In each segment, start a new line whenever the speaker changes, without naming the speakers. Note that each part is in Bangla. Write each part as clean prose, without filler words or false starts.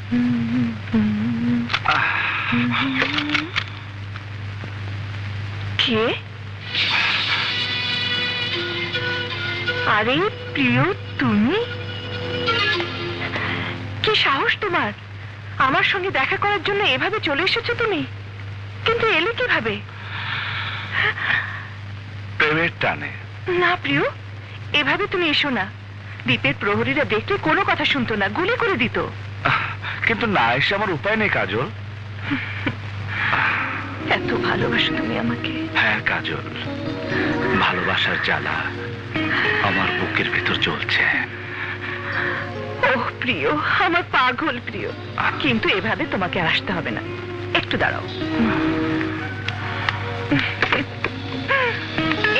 কে? আরে প্রিয়, তুমি? কি সাহস তোমার আমার সঙ্গে দেখা করার জন্য এভাবে চলে এসেছো তুমি? কিন্তু এলে কিভাবে?
প্রেমের টানে।
না প্রিয়, এভাবে তুমি এসো না। দ্বীপের প্রহরীরা দেখলে কোনো কথা শুনতো না, গুলি করে দিত।
কিন্তু না এসে আমার উপায় নেই কাজল।
এত ভালোবাসো তুমি আমাকে।
হ্যাঁ কাজল, ভালোবাসার জ্বালা আমার বুকের ভেতর চলছে।
ওহ প্রিয়, আমার পাগল প্রিয়। কিন্তু এভাবে তোমাকে আসতে হবে না, একটু দাঁড়াও।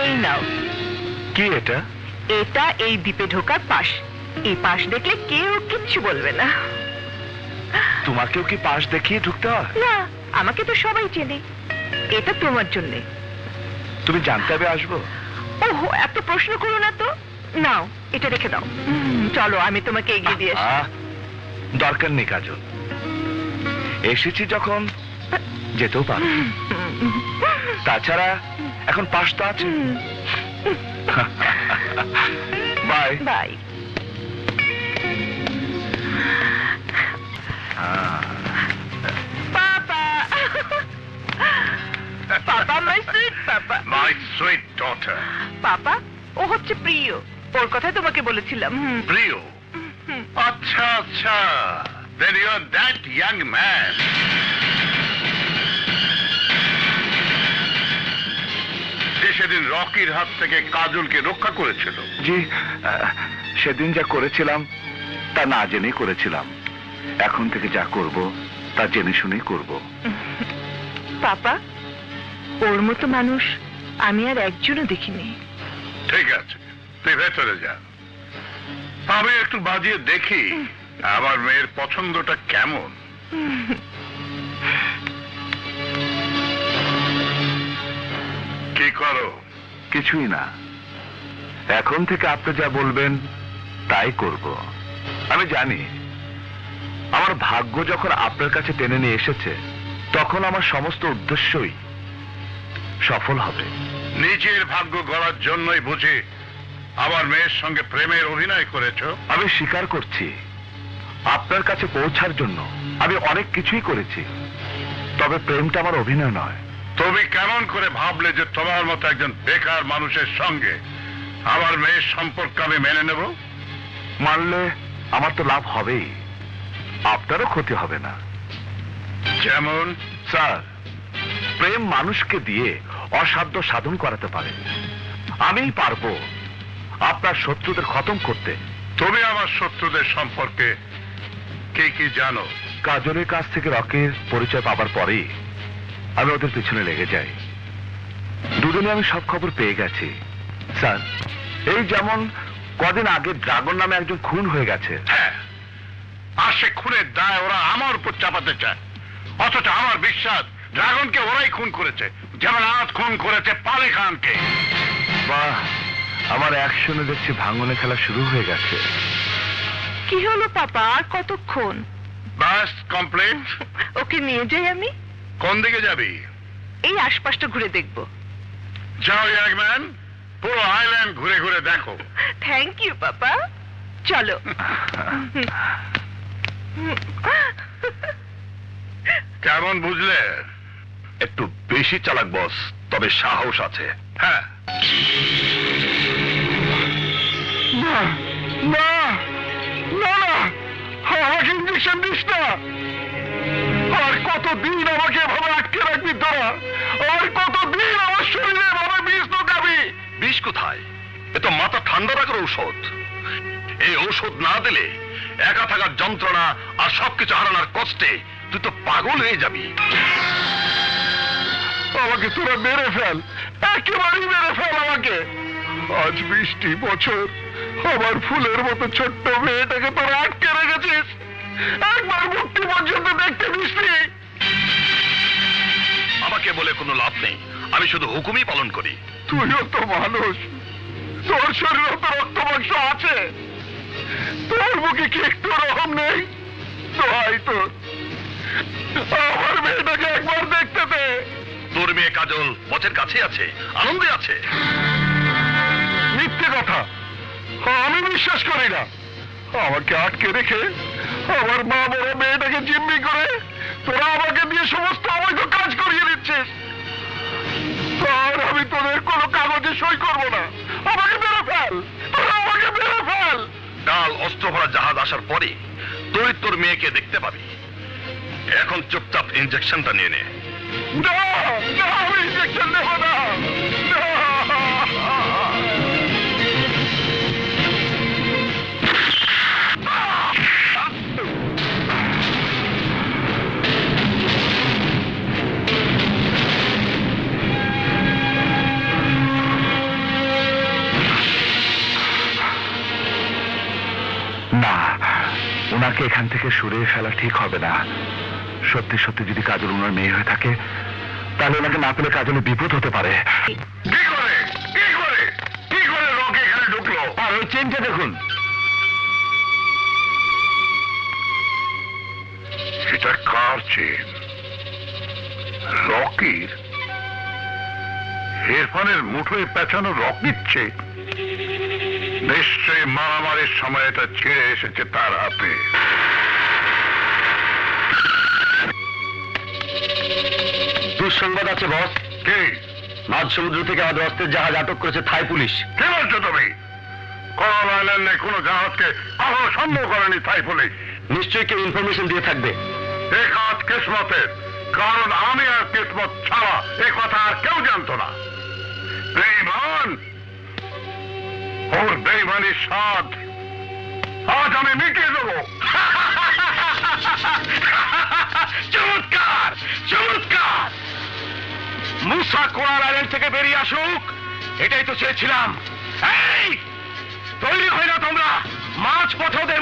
এই নাও।
কি এটা?
এটা এই দ্বীপে ঢোকার পাশ। এই পাশ দেখলে কেউ কিচ্ছু বলবে না।
তোমাকেও কি পাশ দেখিয়ে ঢুকতে হয়?
না, আমাকে তো সবাই চেনে। এটা তোমার জন্য।
তুমি জানতে হবে আসবো?
ওহো, এত প্রশ্ন করো না তো। নাও, এটা রেখে দাও। চলো, আমি তোমাকে এগিয়ে দিয়ে আসি।
দরকার নেই কাজল, এসেছি যখন যেতেও পারো। তাছাড়া এখন পাশ তো আছে। Bye
bye. Papa, papa, my sweet papa.
My sweet daughter.
Papa, ও হচ্ছে প্রিয়। ওর কথা তোমাকে বলেছিলাম।
প্রিয়? আচ্ছা আচ্ছা, then you are that young man. যে সেদিন রকির হাত থেকে কাজলকে রক্ষা করেছিল।
জি, সেদিন যা করেছিলাম তা না জেনেই করেছিলাম। এখন থেকে যা করব তা জেনে শুনেই করব।
পাপা, ওর মতো মানুষ আমি আর একজনও দেখিনি।
ঠিক আছে, তুই ভেতরে যা, আমি একটু বাজিয়ে দেখি আমার মেয়ের পছন্দটা কেমন। কি করো?
কিছুই না, এখন থেকে আপনি যা বলবেন তাই করব। আমি জানি আমার ভাগ্য যখন আপনার কাছে টেনে নিয়ে এসেছে তখন আমার সমস্ত উদ্দেশ্যই সফল হবে।
নিজের ভাগ্য গড়ার জন্যই বুঝি আমার মেয়ের সঙ্গে প্রেমের অভিনয় করেছ?
আমি স্বীকার করছি, আপনার কাছে পৌঁছার জন্য আমি অনেক কিছুই করেছি, তবে প্রেমটা আমার অভিনয় নয়।
তুমি কেমন করে ভাবলে যে তোমার মতো একজন বেকার মানুষের সঙ্গে আমার মেয়ের সম্পর্ক আমি মেনে নেব?
মানলে আমার তো লাভ হবেই, আপনারও ক্ষতি হবে না।
যেমন?
স্যার, প্রেম মানুষকে দিয়ে অসাধ্য সাধন করাতে পারে। আমিই পারবো আপনার শত্রুদের খতম করতে।
তুমি আমার শত্রুদের সম্পর্কে কি কি জানো?
কাজলের কাছ থেকে রকের পরিচয় পাবার পরেই আমি ওদের পিছনে লেগে যাই। দুদিনে আমি সব খবর পেয়ে গেছি স্যার। এই যেমন কদিন আগে ড্রাগন নামে একজন খুন হয়ে গেছে।
হ্যাঁ, আর সে খুনের দায় ওরা আমার উপর চাপাতে চায়, অথচ আমার বিশ্বাস ড্রাগনকে ওরাই খুন করেছে, যেমন আজ খুন করেছে পালি খানকে।
বাহ, আমার অ্যাকশনে দেখছি ভাঙনে খেলা শুরু হয়ে গেছে।
কি হলো পাপা, আর কতক্ষণ?
বাস কমপ্লিট।
ওকে নিয়ে যাই আমি।
কোন দিকে যাবি?
এই আশপাশটা ঘুরে দেখবো।
যাও ইয়াং ম্যান, পুরো আইল্যান্ড ঘুরে ঘুরে দেখো।
থ্যাংক ইউ পাপা, চলো।
কেমন বুঝলে?
একটু বেশি চালাক বস, তবে সাহস আছে।
হ্যাঁ।
না না না, আমাকে ইঞ্জেকশন দিস না। আর কতদিন আমাকে এভাবে আটকে রাখবি তোরা? আর কতদিন আমার শরীরে এভাবে বিষ ঢোকাবি?
বিষ কোথায়? এ তো মাথা ঠান্ডা রাখার ঔষধ। এই ঔষধ না দিলে একা থাকার যন্ত্রণা আর সবকিছু হারানোর কষ্টে তুই তো পাগল হয়ে যাবি।
আমাকে তোরা মেরে ফেল, একেবারেই মেরে ফেল আমাকে। আজ 20টি বছর আমার ফুলের মতো ছোট্ট মেয়েটাকে তোরা আটকে রেখেছিস, একবার মুক্তি পর্যন্ত দেখতে দিসনি।
আমাকে বলে কোনো লাভ নেই, আমি শুধু হুকুমই পালন করি।
তুইও তো মানুষ, তোর শরীরে তো রক্ত মাংস আছে, তোর মুখে কি একটু রহম নেই? দোহাই তোর,
কাজল বচের কাছে আছে, আনন্দে আছে।
মিথ্যে কথা, আমি বিশ্বাস করি না। আমাকে আটকে রেখে আমার মা বড় মেয়েটাকে জিম্মি করে তোরা আমাকে দিয়ে সমস্ত অবৈধ কাজ করিয়ে দিচ্ছিস। আর আমি তোদের কোনো কাগজে সই করবো না। আমাকে মেরে ফেল, তোরা আমাকে মেরে ফেল।
কাল অস্ত্র ভরা জাহাজ আসার পরে তুই তোর মেয়েকে দেখতে পাবি। এখন চুপচাপ ইনজেকশনটা নিয়ে নে।
না, না, আমি ইনজেকশন নেব না। না, ওনাকে এখান থেকে সরিয়ে ফেলা ঠিক হবে না। সত্যি সত্যি যদি কাজল ওনার মেয়ে হয়ে থাকে, তাহলে ওনাকে না পেলে কাজলে বিপদ হতে পারে। কি করে রকি এখানে ঢুকলো? আর ওই চেনটা দেখুন। এটা কার চেন? রকির? ইরফানের মুঠোয় পেঁচানো রকির চেন। নিশ্চয়ই মারামারির সময় এটা ছিঁড়ে এসেছে তার হাতে।
দুঃসংবাদ আছে বস।
কি?
মাঝ সমুদ্র থেকে আমাদের অস্ত্রের জাহাজ আটক করেছে থাই পুলিশ।
কি বলছো তুমি? কোরাল আইল্যান্ডে কোনো জাহাজকে কখনো সম্ভব করেনি থাই পুলিশ।
নিশ্চয়ই কেউ ইনফরমেশন দিয়ে থাকবে।
এ কাজ কিসমতের, কারণ আমি আর কিসমত ছাড়া এ কথা আর কেউ জানতো না। বেঈমান, ওর বেঈমানির স্বাদ আজ আমি মিটিয়ে দেবো।
চমৎকার, চমৎকার। মুসা কোরাল আইল্যান্ড থেকে বেরিয়ে আসুক, এটাই তো চেয়েছিলাম। এই তৈরি হয় না তোমরা, মাছ পথে ওদের